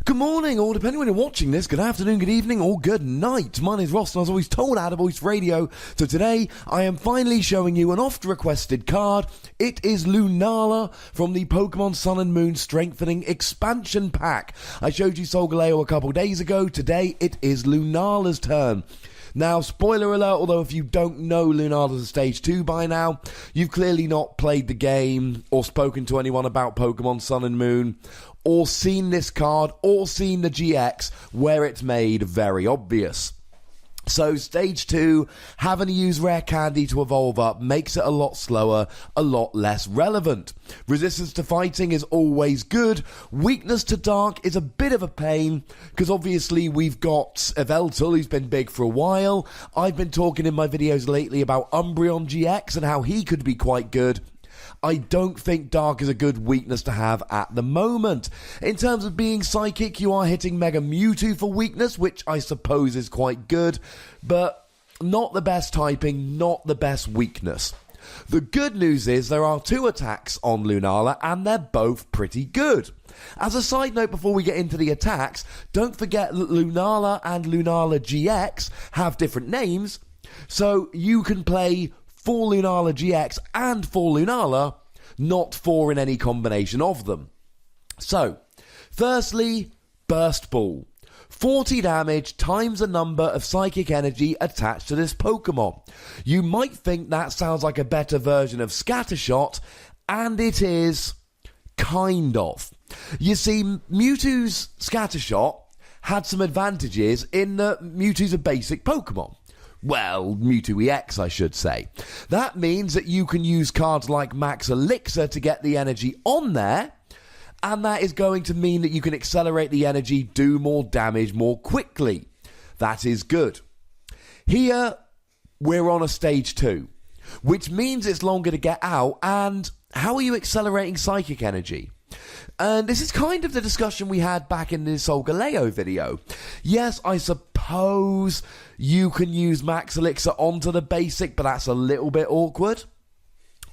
Good morning, or depending when you're watching this, good afternoon, good evening, or good night. My name's Ross, and as always told Out of Voice Radio. So today, I am finally showing you an oft-requested card. It is Lunala from the Pokémon Sun and Moon Strengthening Expansion Pack. I showed you Solgaleo a couple days ago. Today, it is Lunala's turn. Now, spoiler alert, although if you don't know Lunala's a Stage 2 by now, you've clearly not played the game or spoken to anyone about Pokémon Sun and Moon, or seen this card, or seen the GX where it's made very obvious. So Stage 2, having to use Rare Candy to evolve up makes it a lot slower, a lot less relevant. Resistance to fighting is always good. Weakness to dark is a bit of a pain, because obviously we've got Yveltal, who's been big for a while. I've been talking in my videos lately about Umbreon GX and how he could be quite good. I don't think Dark is a good weakness to have at the moment. In terms of being Psychic, you are hitting Mega Mewtwo for weakness, which I suppose is quite good, but not the best typing, not the best weakness. The good news is there are two attacks on Lunala, and they're both pretty good. As a side note before we get into the attacks, don't forget that Lunala and Lunala GX have different names, so you can play for Lunala GX and for Lunala, not for in any combination of them. So, firstly, Burst Ball. 40 damage times the number of psychic energy attached to this Pokemon. You might think that sounds like a better version of Scattershot, and it is kind of. You see, Mewtwo's Scattershot had some advantages in that Mewtwo's a basic Pokemon. Well, Mewtwo EX, I should say. That means that you can use cards like Max Elixir to get the energy on there, and that is going to mean that you can accelerate the energy, do more damage more quickly. That is good. Here, we're on a Stage 2, which means it's longer to get out, and how are you accelerating psychic energy? And this is kind of the discussion we had back in the Solgaleo video. Yes, I suppose you can use Max Elixir onto the basic, but that's a little bit awkward.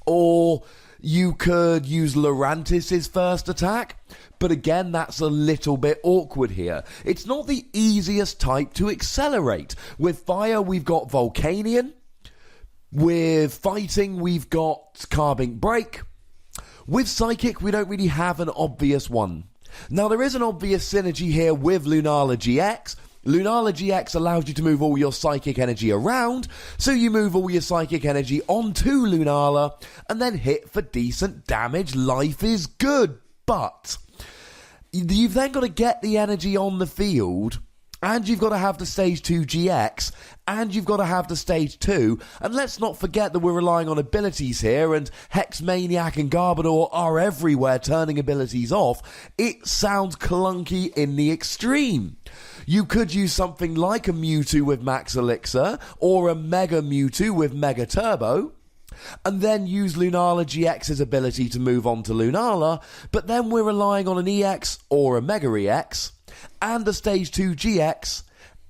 Or you could use Lurantis' first attack, but again, that's a little bit awkward here. It's not the easiest type to accelerate. With Fire, we've got Volcanion. With Fighting, we've got Carbink Break. With Psychic, we don't really have an obvious one. Now, there is an obvious synergy here with Lunala GX. Lunala GX allows you to move all your psychic energy around, so you move all your psychic energy onto Lunala, and then hit for decent damage. Life is good, but you've then got to get the energy on the field, and you've got to have the Stage 2 GX, and you've got to have the Stage 2, and let's not forget that we're relying on abilities here, and Hex Maniac and Garbodor are everywhere turning abilities off. It sounds clunky in the extreme. You could use something like a Mewtwo with Max Elixir, or a Mega Mewtwo with Mega Turbo, and then use Lunala GX's ability to move on to Lunala, but then we're relying on an EX or a Mega EX, and a Stage 2 GX,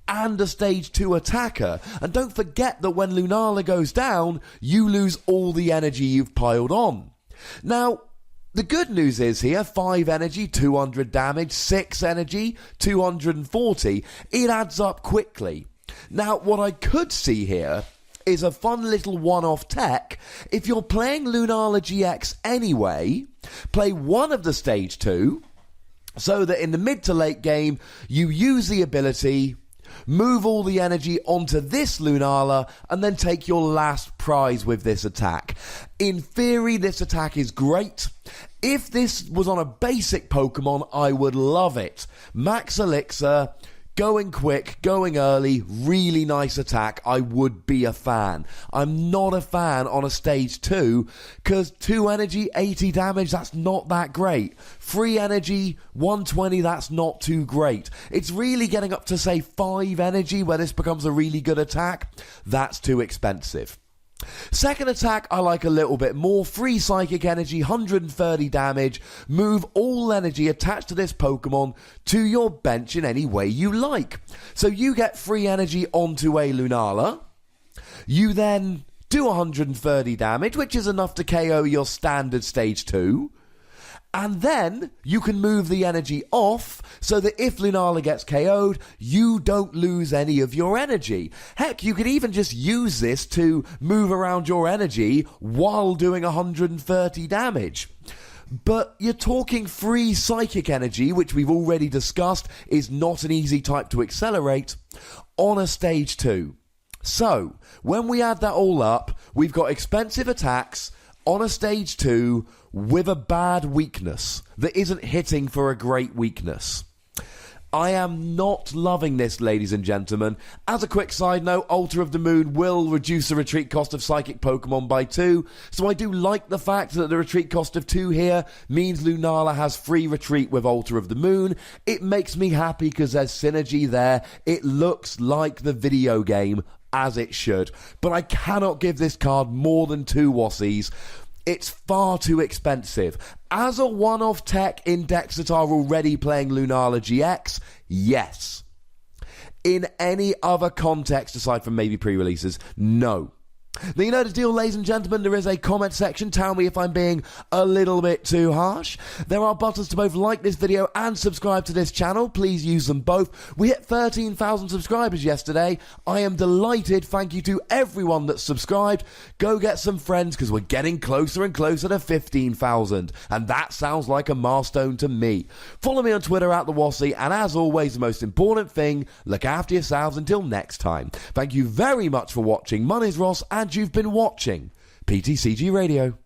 and a Stage 2 attacker. And don't forget that when Lunala goes down, you lose all the energy you've piled on. Now, the good news is here, 5 energy, 200 damage, 6 energy, 240. It adds up quickly. Now, what I could see here is a fun little one-off tech. If you're playing Lunala GX anyway, play one of the Stage 2, so that in the mid to late game, you use the ability, move all the energy onto this Lunala, and then take your last prize with this attack. In theory, this attack is great. If this was on a basic Pokemon, I would love it. Max Elixir, going quick, going early, really nice attack. I would be a fan. I'm not a fan on a Stage 2, because 2 energy, 80 damage, that's not that great. 3 energy, 120, that's not too great. It's really getting up to, say, 5 energy where this becomes a really good attack. That's too expensive. Second attack I like a little bit more. 3 psychic energy, 130 damage. Move all energy attached to this Pokemon to your bench in any way you like. So you get 3 energy onto a Lunala. You then do 130 damage, which is enough to KO your standard Stage 2. And then you can move the energy off so that if Lunala gets KO'd, you don't lose any of your energy. Heck, you could even just use this to move around your energy while doing 130 damage. But you're talking free psychic energy, which we've already discussed is not an easy type to accelerate, on a stage 2. So, when we add that all up, we've got expensive attacks on a stage 2 with a bad weakness that isn't hitting for a great weakness. I am not loving this, ladies and gentlemen. As a quick side note, Altar of the Moon will reduce the retreat cost of Psychic Pokemon by 2, so I do like the fact that the retreat cost of 2 here means Lunala has free retreat with Altar of the Moon. It makes me happy because there's synergy there. It looks like the video game, as it should. But I cannot give this card more than 2 Wassies. It's far too expensive. As a one-off tech in decks that are already playing Lunala GX, yes. In any other context, aside from maybe pre-releases, no. Now, you know the deal, ladies and gentlemen, there is a comment section. Tell me if I'm being a little bit too harsh. There are buttons to both like this video and subscribe to this channel. Please use them both. We hit 13,000 subscribers yesterday. I am delighted. Thank you to everyone that's subscribed. Go get some friends because we're getting closer and closer to 15,000. And that sounds like a milestone to me. Follow me on Twitter @TheWassie. And as always, the most important thing, look after yourselves until next time. Thank you very much for watching. My name's Ross and you've been watching PTCG Radio.